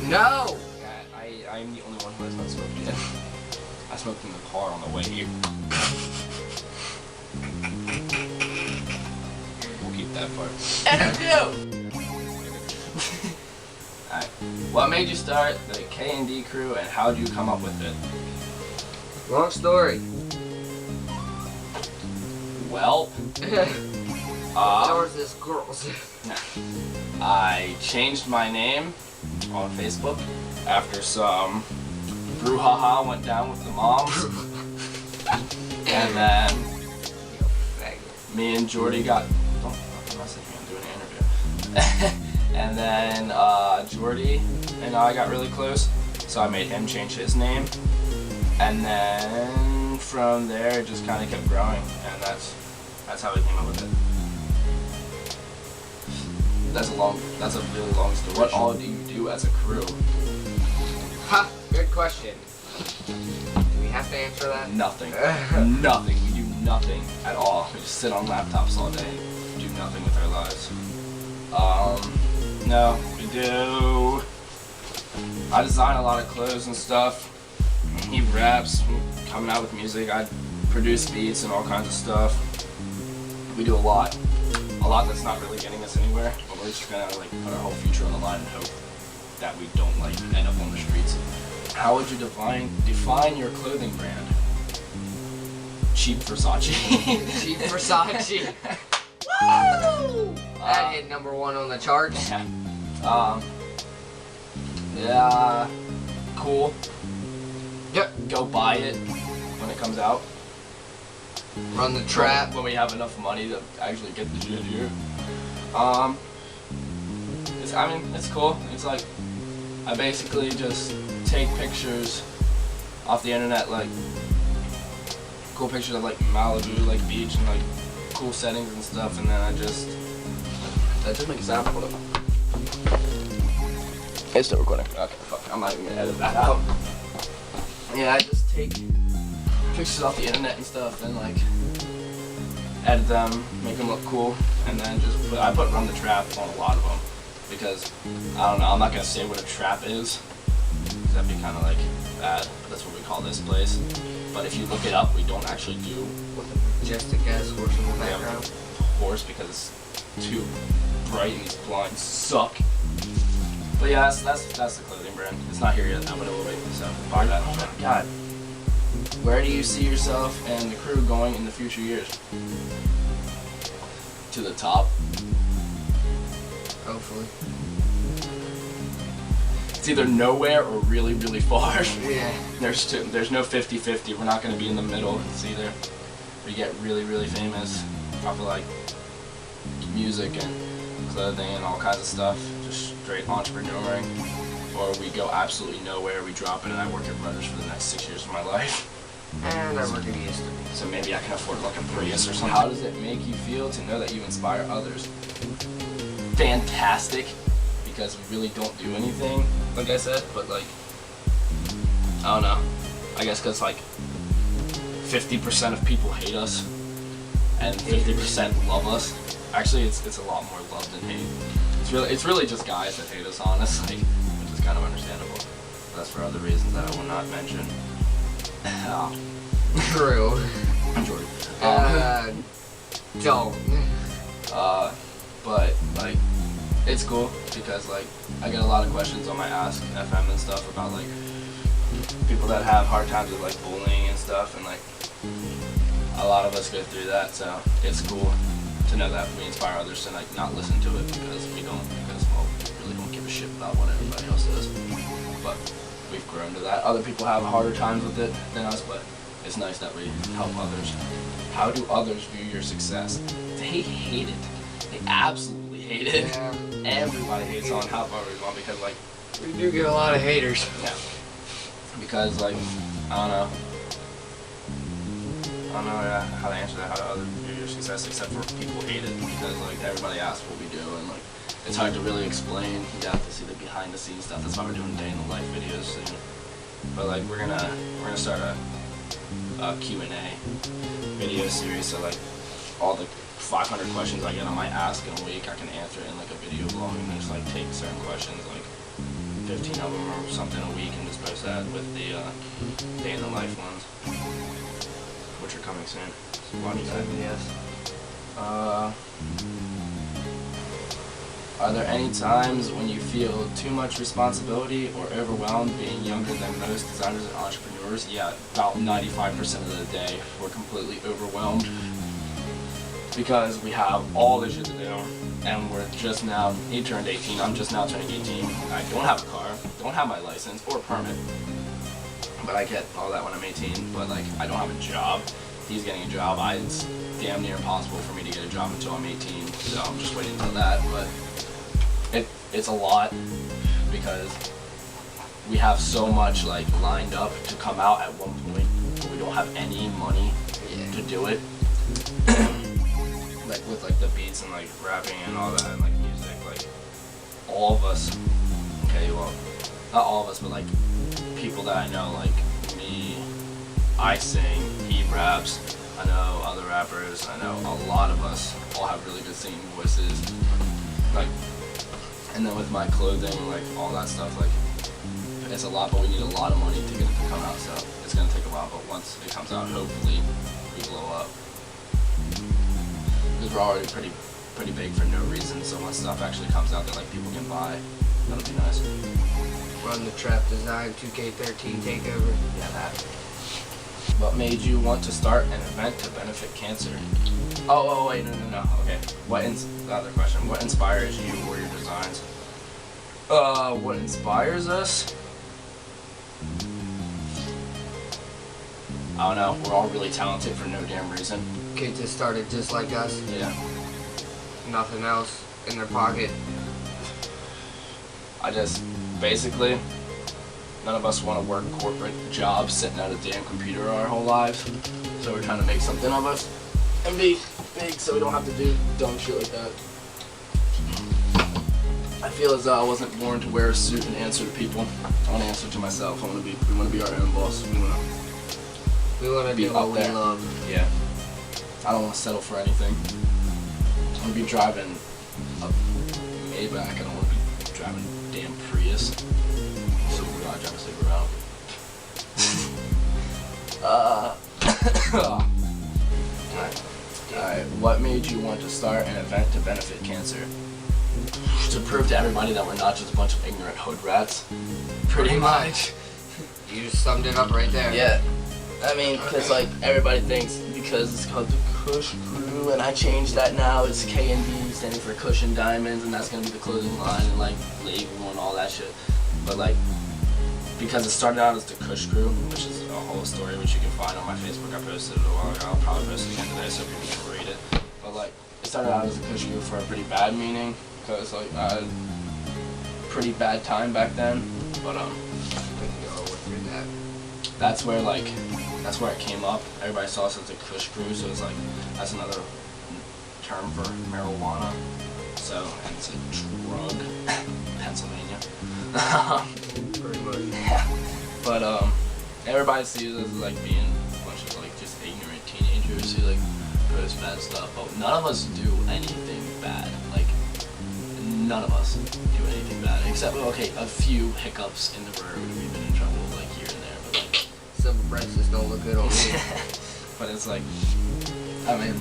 No! Yeah, I'm the only one who has not smoked yet. I smoked in the car on the way here. We'll keep that part. And you! Alright. What made you start the K&D crew and how did you come up with it? Long story. Well, There was this girl. I changed my name on Facebook after some brouhaha went down with the moms. And then me and Jordy got, don't fucking message me, I'm doing an interview. And then Jordy and I got really close, so I made him change his name. And then from there it just kind of kept growing, and that's how we came up with it. That's a really long story. What all do you do as a crew? Ha! Good question. Do we have to answer that? Nothing. Nothing. We do nothing at all. We just sit on laptops all day and do nothing with our lives. No, we do. I design a lot of clothes and stuff. He raps, coming out with music. I produce beats and all kinds of stuff. We do a lot that's not really getting us anywhere, but we're just gonna like put our whole future on the line and hope that we don't like end up on the streets. How would you define your clothing brand? Cheap Versace. Cheap Versace. Woo! That hit #1 on the charts. Yeah, cool. Yep. Go buy it when it comes out. Run the trap. When we have enough money to actually get the shit here. It's cool. It's like, I basically just take pictures off the internet, like cool pictures of like Malibu, like beach and like cool settings and stuff, and then I just make a sound for it. It's still recording. Okay, fuck, I'm not even gonna edit that out. Yeah, I just take pictures off the internet and stuff and like edit them, make them look cool, and then I put Run the Trap on a lot of them because I don't know, I'm not gonna say what a trap is because that'd be kind of like bad, but that's what we call this place. But if you look it up, we don't actually do With a majestic ass horse in the background. horse because it's too bright and these blinds suck. But yeah, that's the clothing brand. It's not here yet, but it will be. So buy that. Oh my god. Where do you see yourself and the crew going in the future years? To the top. Hopefully. It's either nowhere or really, really far. Yeah. There's no 50-50. We're not going to be in the middle. It's either we get really, really famous off of like music and clothing and all kinds of stuff, just straight entrepreneuring, or we go absolutely nowhere, we drop it and I work at Brothers for the next 6 years of my life. And I'm working used to me. So maybe I can afford like a Prius or something. How does it make you feel to know that you inspire others? Fantastic, because we really don't do anything, like I said, but like, I don't know, I guess because like 50% of people hate us and 50% love us. Actually, it's a lot more love than hate. It's really just guys that hate us, honestly, which is kind of understandable. But that's for other reasons that I will not mention. True. Jordy. Don't. But like, it's cool because like I get a lot of questions on my Ask FM and stuff about like people that have hard times with like bullying and stuff, and like a lot of us go through that. So it's cool to know that we inspire others to like not listen to it because we really don't give a shit about what everybody else says. But we've grown to that. Other people have harder times with it than us, but it's nice that we help others. How do others view your success? They hate it. They absolutely hate it. Yeah. Everybody hates on how far we've gone because like, We do get a lot of haters. yeah. Because like, I don't know how to answer that, how do others view your success, except for people hate it because like everybody asks what we do and like it's hard to really explain. You have to see the behind the scenes stuff. That's why we're doing day in the life videos soon. But like we're gonna start a Q&A video series, so like all the 500 questions I get on my Ask in a week, I can answer it in like a video blog and just like take certain questions like 15 of them or something a week, and just post that with the day in the life ones, which are coming soon. So watch that. Yes. Are there any times when you feel too much responsibility or overwhelmed being younger than most designers and entrepreneurs? Yeah, about 95% of the day we're completely overwhelmed because we have all this shit to do, and we're just now, he turned 18, I'm just now turning 18. I don't have a car, don't have my license or permit, but I get all that when I'm 18, but like I don't have a job. He's getting a job. It's damn near impossible for me to get a job until I'm 18, so I'm just waiting until that, but it's a lot because we have so much like lined up to come out at one point, but we don't have any money to do it. Like with like the beats and like rapping and all that and like music, like all of us, okay, well, not all of us, but like people that I know, like me, I sing, he raps, I know other rappers, I know a lot of us all have really good singing voices, like, and then with my clothing, like all that stuff, like it's a lot, but we need a lot of money to get it to come out, so it's gonna take a while, but once it comes out, hopefully we blow up. Because we're already pretty big for no reason, so when stuff actually comes out that like people can buy, that'll be nice. Run the Trap Design 2K13 takeover. Yeah, that. What made you want to start an event to benefit cancer? Oh wait, no. Okay. The other question. What inspires you or your designs? What inspires us? I don't know. We're all really talented for no damn reason. Kids that started just like us. Yeah. Nothing else in their pocket. I just, basically, none of us want to work corporate jobs sitting at a damn computer our whole lives. So we're trying to make something of us and be big so we don't have to do dumb shit like that. I feel as though I wasn't born to wear a suit and answer to people. I want to answer to myself. We want to be our own boss. We want to be do what up we there. love. Yeah. I don't want to settle for anything. I want to be driving a Maybach. I don't want to be driving a damn Prius. Silverado, driving Silverado. Alright. What made you want to start an event to benefit cancer? To prove to everybody that we're not just a bunch of ignorant hood rats. Pretty much. You just summed it up right there. Yeah. I mean, because like everybody thinks because it's called the Kush Crew, and I changed that now. It's K&D standing for Kush and Diamonds, and that's gonna be the clothing line and like label and all that shit. But like, because it started out as the Kush Crew, which is a whole story which you can find on my Facebook. I posted it a while ago. I'll probably post it again today so people can read it. But like, it started out as a Kush Crew for a pretty bad meaning, because like I had a pretty bad time back then. But that's where it came up. Everybody saw us as the Kush Crew, so it's like that's another term for marijuana. So, and it's a drug, Pennsylvania. Pretty much. Yeah. But everybody sees us as like being a bunch of like just ignorant teenagers who like post bad stuff. But none of us do anything bad. Like none of us do anything bad, except okay, a few hiccups in the road. We've been in trouble like here and there, but like. Some breakfasts don't look good on me. But it's like, I mean,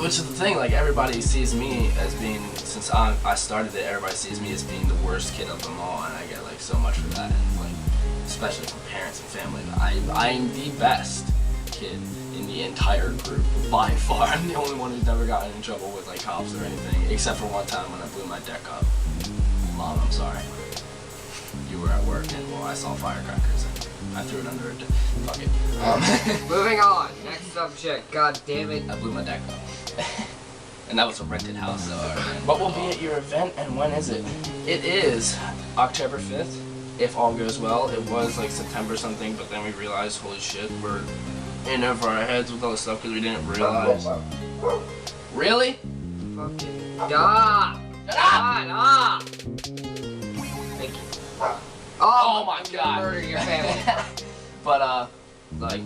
which is the thing, like everybody sees me as being, since I started it, everybody sees me as being the worst kid of them all, and I get like so much for that, and like, especially from parents and family. I'm the best kid in the entire group, by far. I'm the only one who's never gotten in trouble with like cops or anything, except for one time when I blew my deck up. Mom, I'm sorry. You were at work, and well, I saw firecrackers, and I threw it under a fuck it. Moving on. Next subject. God damn it. I blew my deck up. And that was a rented house, so. What will be at your event, and when is it? It is October 5th, if all goes well. It was like September something, but then we realized, holy shit, we're in over our heads with all this stuff because we didn't realize. Really? Fucking stop! Stop! Thank you. Oh my I'm god. gonna murder your family. But like,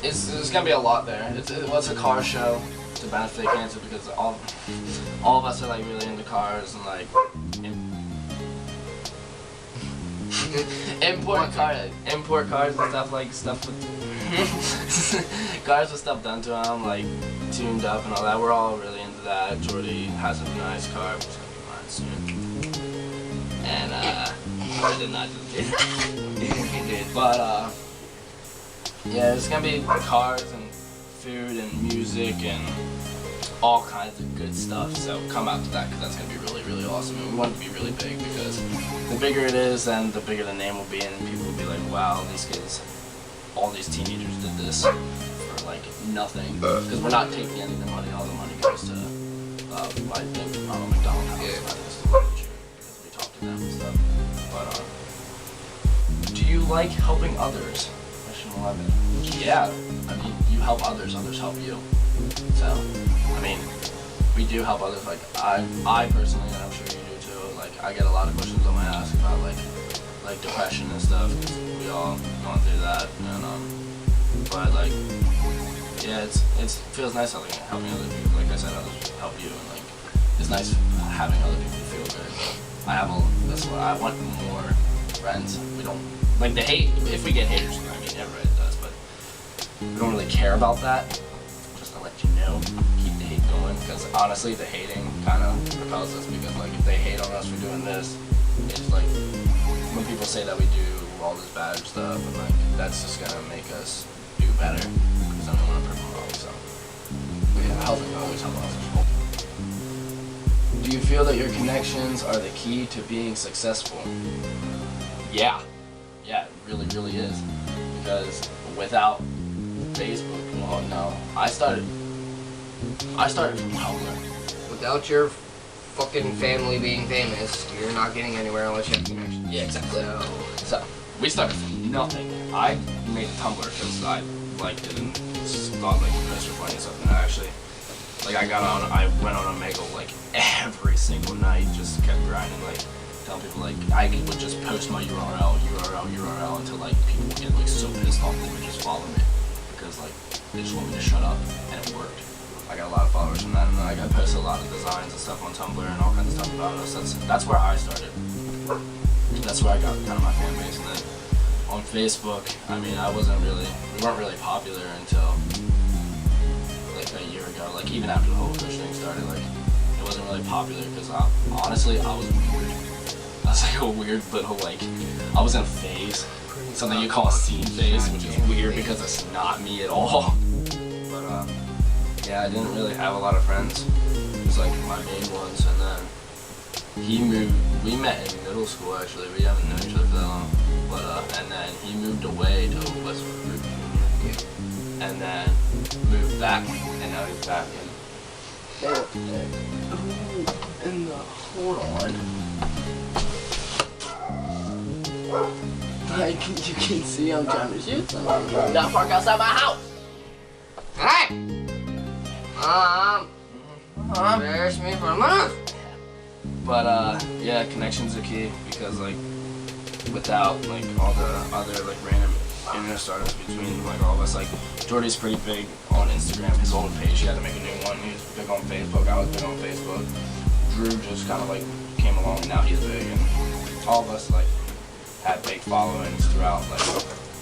it's gonna be a lot there. It's a car show. to benefit cancer because all of us are like really into cars and like import cars and stuff with cars with stuff done to them, like tuned up and all that. We're all really into that. Jordy has a nice car, which is gonna be mine soon. And I did not just do that. He did. But yeah, it's gonna be cars and food and music and all kinds of good stuff. So come out to that because that's gonna be really, really awesome. And we want it to be really big because the bigger it is, then the bigger the name will be, and people will be like, wow, these kids, all these teenagers did this for like nothing. Because we're not taking any of the money. All the money goes to I think Ronald McDonald House. Yeah. Because we talk to them and stuff. But do you like helping others? Question 11. Yeah, I mean, you help others, others help you. So, I mean, we do help others. Like I personally, and I'm sure you do too. Like I get a lot of questions on my ask about like depression and stuff. 'Cause we all gone through that, and but like, yeah, it feels nice helping other people. Like I said, others help you, and like it's nice having other people feel good. That's why I want more friends. We don't like the hate. If we get haters, I mean everybody does, but we don't really care about that. Just to let you know, keep the hate going. Because honestly, the hating kind of propels us. Because like if they hate on us for doing this, it's like when people say that we do all this bad stuff, and like that's just gonna make us do better. Because I don't want to prove them wrong. So yeah, helping always help others. Do you feel that your connections are the key to being successful? Yeah, it really, really is. Because without Facebook, well, no, I started from Tumblr. Without your fucking family being famous, you're not getting anywhere unless you have connections. Yeah, exactly. So we started from nothing. I made Tumblr because I liked it and just thought like you guys were funny and stuff. And I actually, like, I went on Omegle like every single night, just kept grinding, like telling people like I would just post my URL until like people would get like so pissed off they would just follow me because like they just want me to shut up, and it worked. I got a lot of followers from that, and I posted a lot of designs and stuff on Tumblr and all kinds of stuff about us. That's where I started. That's where I got kind of my fan base, and then on Facebook, I mean, we weren't really popular until like a year ago. Like even after the whole Kush thing started, like it wasn't really popular because honestly I was weird. I was like a weird little like I was in a phase, something you call a scene phase, which is weird because it's not me at all. But yeah, I didn't really have a lot of friends. It was like my main ones, and then he moved. We met in middle school actually. We haven't known each other for that long. But and then he moved away to Westwood Junior, and then moved back, and now he's back in. Hold on. Like you can see, I'm trying to shoot something. Not park outside my house. Hey! There's me for a minute. But yeah, connections are key because like without like all the other like random internet startups between like all of us, like Jordy's pretty big on Instagram. His old page, he had to make a new one. He was big on Facebook. I was big on Facebook. Drew just kind of like came along, and now he's big, and all of us like had big followings throughout like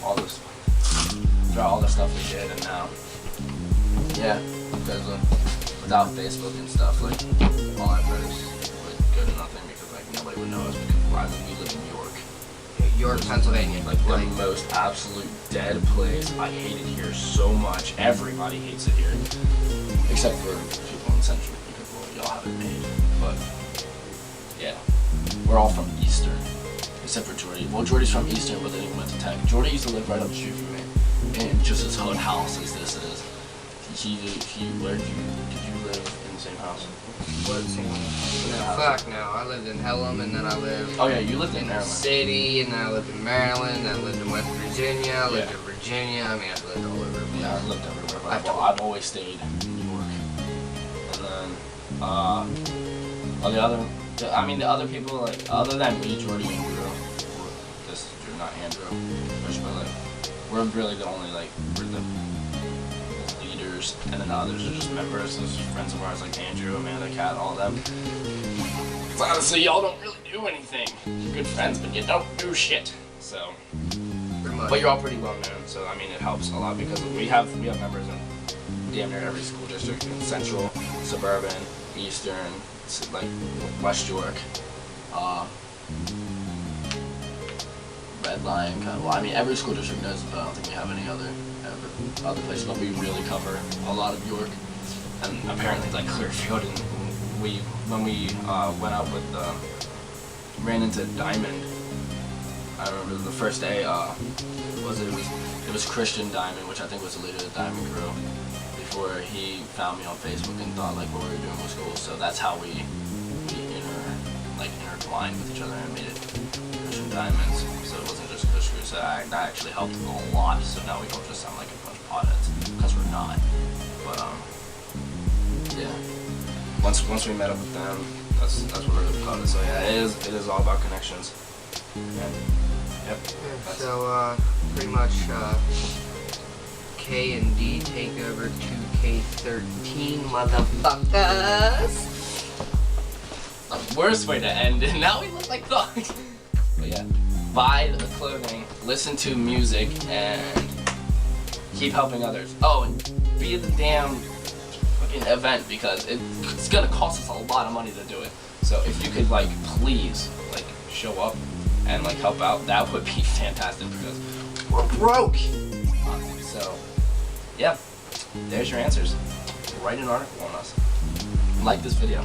all the stuff we did, and now yeah, because without Facebook and stuff, like all our posts would go to nothing because like nobody would know us because we live in New York. York, Pennsylvania. Like the most absolute dead place. I hate it here so much. Everybody hates it here, except for people in Central because well, y'all have it made. But yeah, we're all from Eastern, except for Jordy. Well, Jordy's from Eastern, but then he went to Tech. Jordy used to live right up the street from me, and just as hood house as this is. Did you live in the same house? Fuck no, I lived in Pelham, and then I lived Oh yeah, you lived in in the Maryland. city, and then I lived in Maryland, I lived in West Virginia, I lived in Virginia. I mean, I've lived all over the place. Yeah, I lived everywhere, but I've always stayed in New York. And then, the other people, like, other than me, Jordy, and Drew, this is Drew, not Andrew, but like, we're really the only, like, we're the leaders members, and then the others are just members. Those friends of ours like Andrew, Amanda, Kat, all of them. 'Cause honestly, y'all don't really do anything. You're good friends, but you don't do shit. So, Pretty much. but you're all pretty well known. So I mean, it helps a lot because we have members in damn near every school district in Central, Suburban, Eastern, like West York. Red Lion, well, I mean, every school district knows, but I don't think we have any other places. But we really cover a lot of York, and apparently like Clearfield. And when we went out with ran into Diamond. I remember the first day. It was Christian Diamond, which I think was the leader of the Diamond Crew. Before he found me on Facebook and thought like what we were doing was cool. So that's how we intertwined with each other and made it Christian Diamonds. So it wasn't just Kush Crew. So that actually helped a lot. So now we don't just sound like a bunch of potheads, because we're not. But yeah. Once we met up with them, that's what really caught it. So yeah, it is all about connections. Yeah. Yep. Yeah, so pretty much K and D take over 2K13 motherfuckers. The worst way to end it. Now we look like thugs. But yeah, buy the clothing, listen to music, and keep helping others. Oh, and be at the damn fucking event because it's gonna cost us a lot of money to do it. So if you could like please like show up and like help out, that would be fantastic because we're broke. So yeah, there's your answers. Write an article on us. Like this video.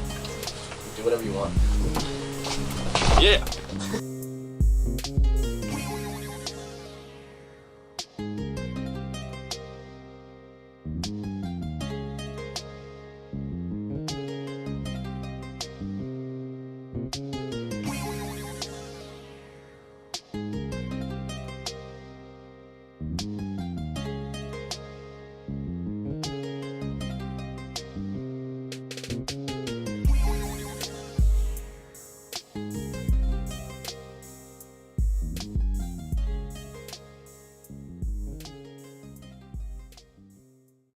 Do whatever you want. Yeah.